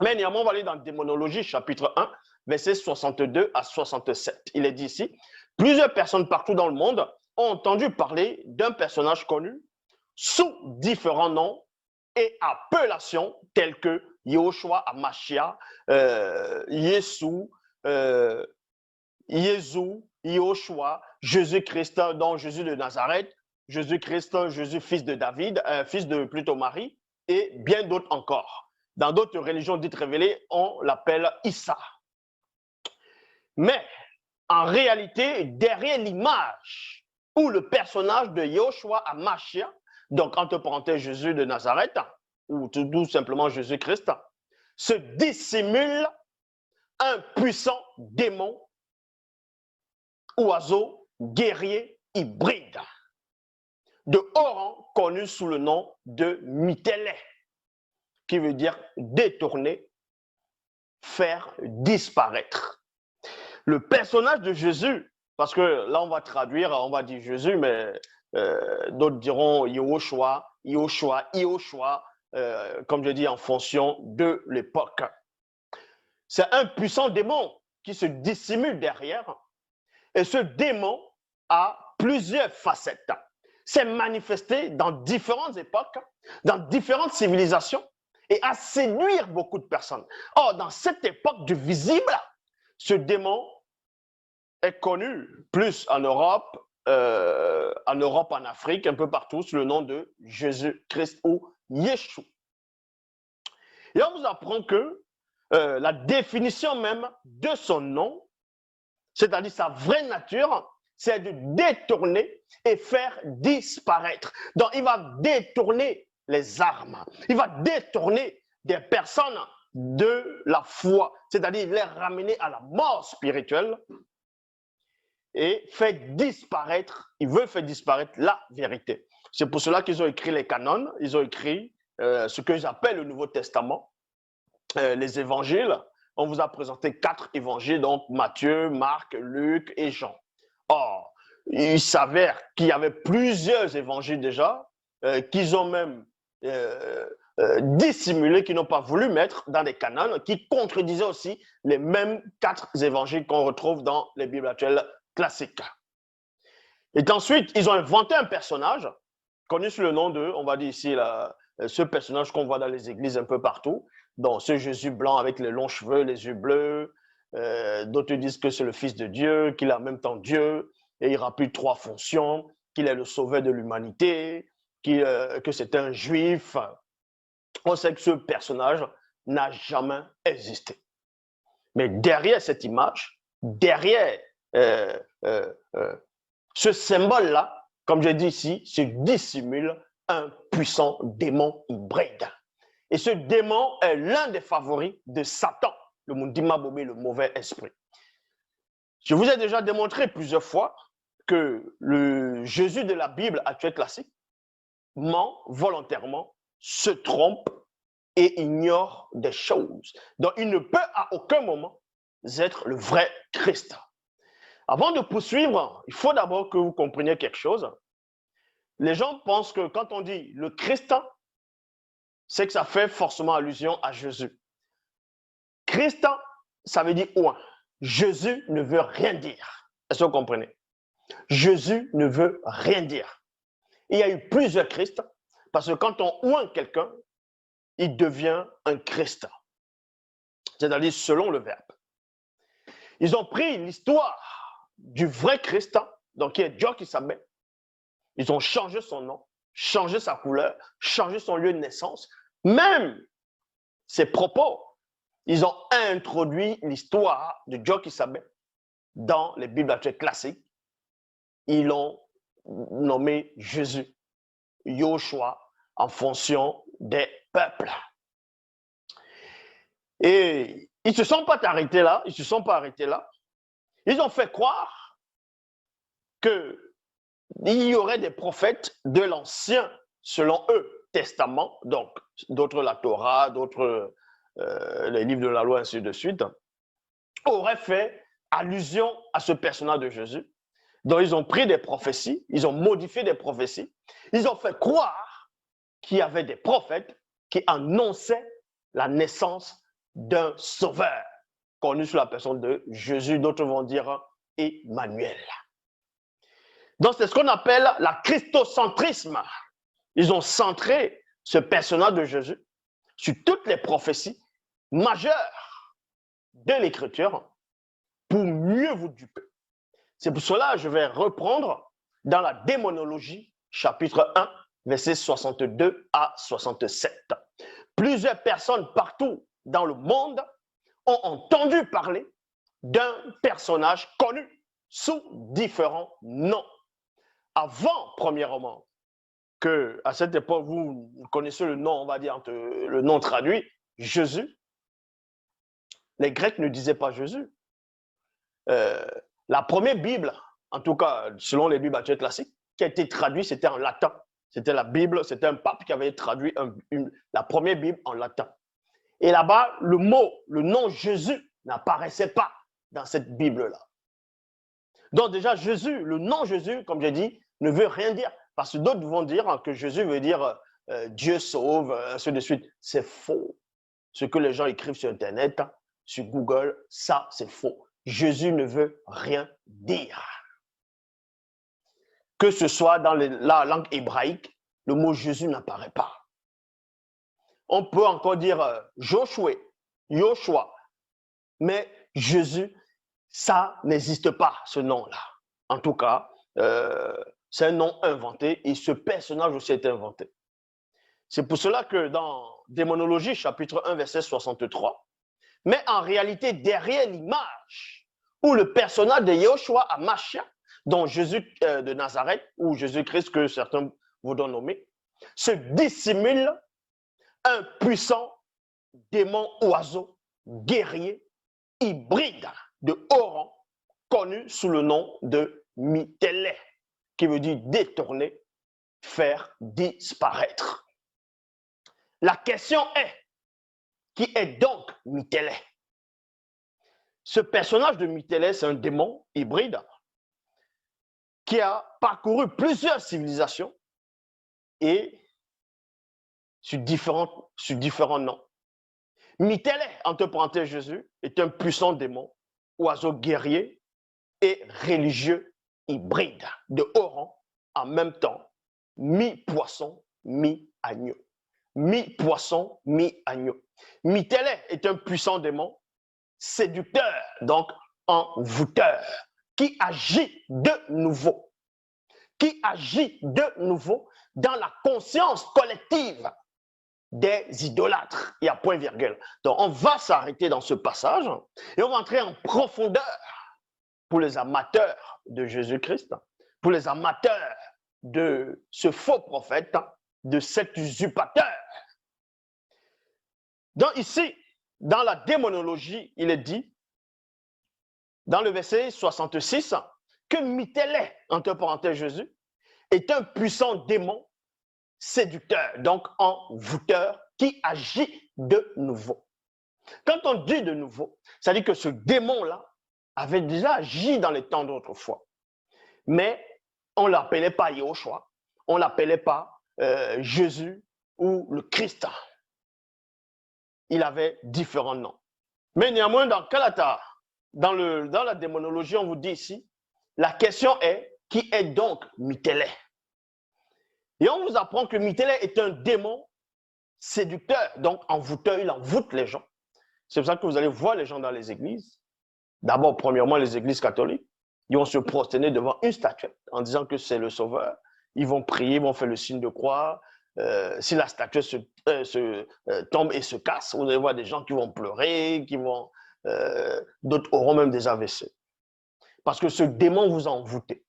Mais néanmoins, on va aller dans Démonologie, chapitre 1, versets 62 à 67. Il est dit ici, plusieurs personnes partout dans le monde ont entendu parler d'un personnage connu sous différents noms et appellations telles que Yahushua Amashia, Yesu, Jésus, Yahushua, Jésus-Christ, donc Jésus de Nazareth, Jésus-Christ, Jésus fils de David, fils de plutôt Marie, et bien d'autres encore. Dans d'autres religions dites révélées, on l'appelle Issa. Mais en réalité, derrière l'image ou le personnage de Yahushua Amashia, donc entre parenthèses Jésus de Nazareth, ou tout simplement Jésus-Christ, se dissimule un puissant démon, oiseau, guerrier, hybride, de haut rang, connu sous le nom de Mitélé, qui veut dire détourner, faire disparaître. Le personnage de Jésus, parce que là on va traduire, on va dire Jésus, mais d'autres diront Yahushua, comme je dis en fonction de l'époque. C'est un puissant démon qui se dissimule derrière, et ce démon a plusieurs facettes. C'est manifesté dans différentes époques, dans différentes civilisations, et à séduire beaucoup de personnes. Or, dans cette époque du visible, ce démon est connu plus en Europe, en Afrique, un peu partout, sous le nom de Jésus-Christ ou Yeshua. Et on vous apprend que la définition même de son nom, c'est-à-dire sa vraie nature, c'est de détourner et faire disparaître. Donc, il va détourner les armes. Il va détourner des personnes de la foi, c'est-à-dire les ramener à la mort spirituelle et faire disparaître, il veut faire disparaître la vérité. C'est pour cela qu'ils ont écrit les canons, ils ont écrit ce que j'appelle le Nouveau Testament, les évangiles. On vous a présenté 4 évangiles, donc Matthieu, Marc, Luc et Jean. Or, il s'avère qu'il y avait plusieurs évangiles déjà, qu'ils ont même dissimulés, qu'ils n'ont pas voulu mettre dans les canons, qui contredisaient aussi les mêmes 4 évangiles qu'on retrouve dans les Bibles actuelles classiques. Et ensuite, ils ont inventé un personnage, connu sous le nom de, on va dire ici, ce personnage qu'on voit dans les églises un peu partout, donc ce Jésus blanc avec les longs cheveux, les yeux bleus. D'autres disent que c'est le Fils de Dieu, qu'il est en même temps Dieu, et il remplit 3 fonctions, qu'il est le sauveur de l'humanité, que c'est un juif. On sait que ce personnage n'a jamais existé. Mais derrière cette image, derrière ce symbole-là, comme je dis ici, se dissimule un puissant démon hybride. Et ce démon est l'un des favoris de Satan, le Mundima Bobé, le mauvais esprit. Je vous ai déjà démontré plusieurs fois que le Jésus de la Bible actuelle classique ment volontairement, se trompe et ignore des choses. Donc, il ne peut à aucun moment être le vrai Christ. Avant de poursuivre, il faut d'abord que vous compreniez quelque chose. Les gens pensent que quand on dit le Christ, c'est que ça fait forcément allusion à Jésus. Christ, ça veut dire oint. Jésus ne veut rien dire. Est-ce que vous comprenez? Jésus ne veut rien dire. Il y a eu plusieurs Christ, parce que quand on oint quelqu'un, il devient un Christ. C'est-à-dire selon le verbe. Ils ont pris l'histoire du vrai Christ, donc qui est Dieu qui s'appelle. Ils ont changé son nom, changé sa couleur, changé son lieu de naissance. Même ses propos, ils ont introduit l'histoire de Dieu qui s'appelle dans les Bibles actuelles classiques. Ils l'ont nommé Jésus, Yahushua, en fonction des peuples. Et ils ne se sont pas arrêtés là, Ils ont fait croire qu'il y aurait des prophètes de l'Ancien, selon eux, Testament, donc d'autres la Torah, d'autres les livres de la loi, ainsi de suite, auraient fait allusion à ce personnage de Jésus. Donc ils ont pris des prophéties, ils ont modifié des prophéties, ils ont fait croire qu'il y avait des prophètes qui annonçaient la naissance d'un sauveur, connu sous la personne de Jésus, d'autres vont dire Emmanuel. Donc, c'est ce qu'on appelle la christocentrisme. Ils ont centré ce personnage de Jésus sur toutes les prophéties majeures de l'Écriture pour mieux vous duper. C'est pour cela que je vais reprendre dans la démonologie, chapitre 1, versets 62 à 67. Plusieurs personnes partout dans le monde ont entendu parler d'un personnage connu sous différents noms. Avant, premièrement, que à cette époque, vous connaissez le nom, on va dire, le nom traduit, Jésus. Les Grecs ne disaient pas Jésus. La première Bible, en tout cas, selon les Bibles actuelles classiques, qui a été traduite, c'était en latin. C'était la Bible, c'était un pape qui avait traduit la première Bible en latin. Et là-bas, le nom Jésus n'apparaissait pas dans cette Bible-là. Donc déjà, Jésus, le nom Jésus, comme j'ai dit, ne veut rien dire. Parce que d'autres vont dire que Jésus veut dire Dieu sauve, ainsi de suite. C'est faux. Ce que les gens écrivent sur Internet, sur Google, ça, c'est faux. Jésus ne veut rien dire. Que ce soit dans la langue hébraïque, le mot Jésus n'apparaît pas. On peut encore dire Joshua, mais Jésus, ça n'existe pas, ce nom-là. En tout cas, c'est un nom inventé et ce personnage aussi est inventé. C'est pour cela que dans Démonologie, chapitre 1, verset 63, mais en réalité, derrière l'image où le personnage de Yahushua HaMashiach, dont Jésus de Nazareth, ou Jésus-Christ que certains voudront nommer, se dissimule un puissant démon oiseau, guerrier, hybride de haut rang, connu sous le nom de Mitélé, qui veut dire détourner, faire disparaître. La question est, qui est donc Mitélé? Ce personnage de Mitélé, c'est un démon hybride qui a parcouru plusieurs civilisations et sur différents noms. Mitélé, entre parenthèses Jésus, est un puissant démon, oiseau guerrier et religieux hybride de haut rang, en même temps, mi-poisson, mi-agneau. Mi-poisson, mi-agneau. Mitélé est un puissant démon, séducteur, donc envoûteur, qui agit de nouveau. Qui agit de nouveau dans la conscience collective des idolâtres. Il y a point virgule. Donc, on va s'arrêter dans ce passage et on va entrer en profondeur pour les amateurs de Jésus-Christ, pour les amateurs de ce faux prophète, de cet usurpateur. Donc ici, dans la démonologie, il est dit, dans le verset 66, que Mitélé, entre parenthèses Jésus, est un puissant démon séducteur, donc envoûteur, qui agit de nouveau. Quand on dit de nouveau, ça dit que ce démon-là avait déjà agi dans les temps d'autrefois. Mais on ne l'appelait pas Yahushua, on ne l'appelait pas Jésus ou le Christ. Il avait différents noms. Mais néanmoins, dans Kalata, dans la démonologie, on vous dit ici, la question est, qui est donc Mitélé? Et on vous apprend que Mitélé est un démon séducteur, donc envoûteur, il envoûte les gens. C'est pour ça que vous allez voir les gens dans les églises. D'abord, premièrement, les églises catholiques, ils vont se prosterner devant une statuette en disant que c'est le sauveur. Ils vont prier, ils vont faire le signe de croix. Si la statuette tombe et se casse, vous allez voir des gens qui vont pleurer, d'autres auront même des AVC. Parce que ce démon vous a envoûté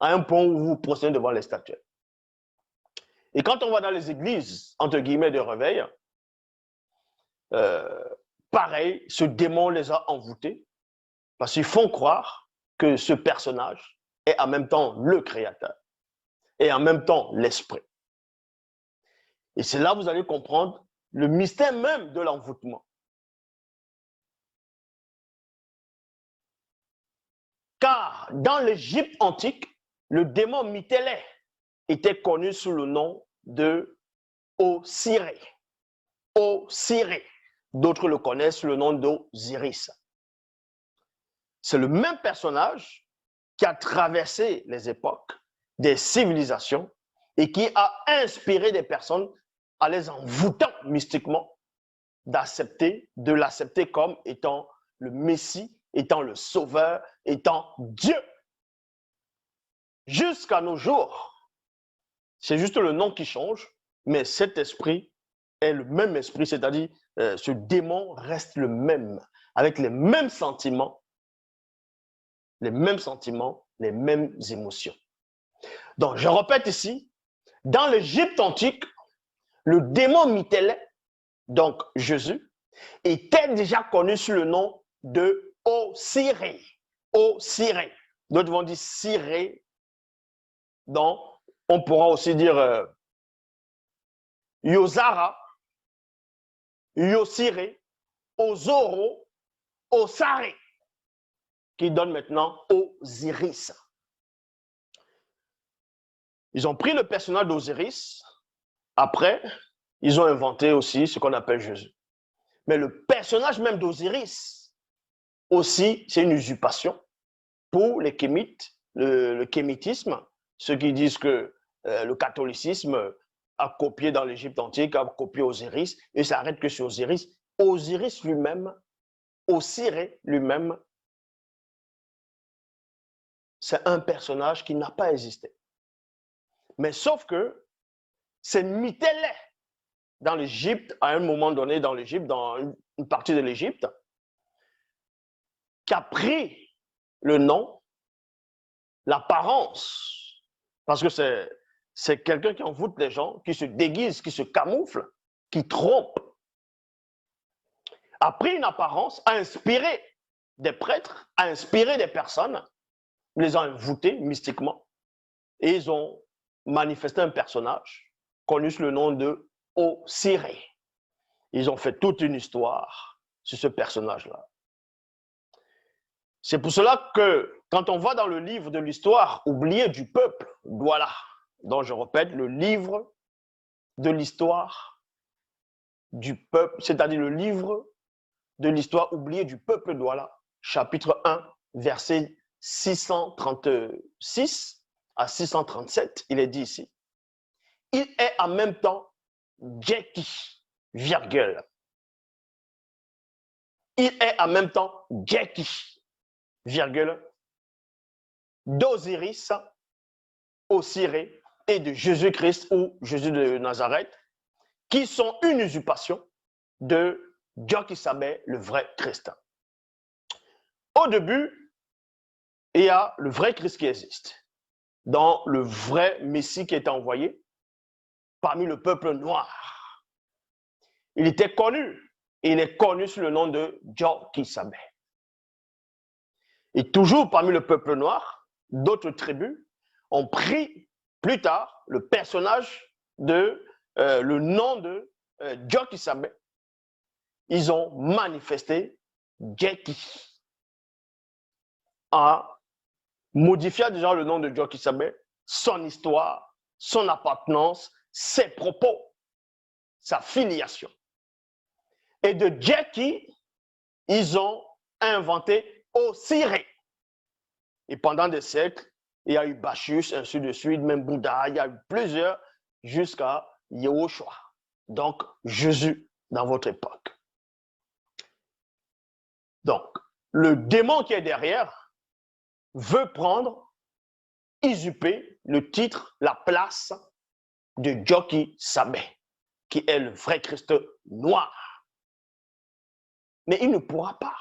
à un point où vous vous prosternez devant les statuettes. Et quand on va dans les églises, entre guillemets, de réveil, pareil, ce démon les a envoûtés parce qu'ils font croire que ce personnage est en même temps le créateur et en même temps l'esprit. Et c'est là que vous allez comprendre le mystère même de l'envoûtement. Car dans l'Égypte antique, le démon Mitélé était connu sous le nom de Osiré. Osiré. D'autres le connaissent sous le nom d'Osiris. C'est le même personnage qui a traversé les époques, des civilisations, et qui a inspiré des personnes en les envoûtant mystiquement de l'accepter comme étant le Messie, étant le Sauveur, étant Dieu. Jusqu'à nos jours, c'est juste le nom qui change, mais cet esprit est le même esprit, c'est-à-dire ce démon reste le même, avec les mêmes sentiments, les mêmes émotions. Donc, je répète ici, dans l'Égypte antique, le démon Mytélè, donc Jésus, était déjà connu sous le nom de Osiré. Osiré. D'autres vont dire Siré. Donc, on pourra aussi dire Yozara, Yosiré, Ozoro, Osaré, qui donne maintenant Osiris. Ils ont pris le personnage d'Osiris. Après, ils ont inventé aussi ce qu'on appelle Jésus. Mais le personnage même d'Osiris, aussi, c'est une usurpation pour les kémites, le kémitisme, ceux qui disent que le catholicisme a copié dans l'Égypte antique, a copié Osiris, et ça n'arrête que sur Osiris. Osiris lui-même, Osiré lui-même, c'est un personnage qui n'a pas existé. Mais sauf que c'est Mytélè dans l'Égypte, à un moment donné dans l'Égypte, dans une partie de l'Égypte, qui a pris le nom, l'apparence, parce que c'est quelqu'un qui envoûte les gens, qui se déguise, qui se camoufle, qui trompe, a pris une apparence, a inspiré des prêtres, a inspiré des personnes, les a envoûtés mystiquement, et ils ont manifesté un personnage connu sous le nom de Osiré. Ils ont fait toute une histoire sur ce personnage-là. C'est pour cela que quand on va dans le livre de l'histoire oublié du peuple, Douala, donc je répète, le livre de l'histoire du peuple, c'est-à-dire le livre de l'histoire oubliée du peuple Douala, chapitre 1, verset 636 à 637, il est dit ici, il est en même temps Djeki, virgule. Il est en même temps Djeki, virgule, d'Osiris, Osiré et de Jésus-Christ ou Jésus de Nazareth, qui sont une usurpation de Djokisabé, le vrai Christ. Au début, il y a le vrai Christ qui existe, dans le vrai Messie qui est envoyé parmi le peuple noir. Il était connu, et il est connu sous le nom de Djokisabé. Et toujours parmi le peuple noir, d'autres tribus ont pris plus tard le personnage le nom de Djokisabé. Ils ont manifesté Djeki en modifiant déjà le nom de Djokisabé, son histoire, son appartenance, ses propos, sa filiation. Et de Djeki, ils ont inventé Osiré. Et pendant des siècles, il y a eu Bacchus, ainsi de suite, même Bouddha, il y a eu plusieurs, jusqu'à Yahushua, donc Jésus dans votre époque. Donc, le démon qui est derrière veut prendre, usurper le titre, la place de Djokisabé, qui est le vrai Christ noir. Mais il ne pourra pas.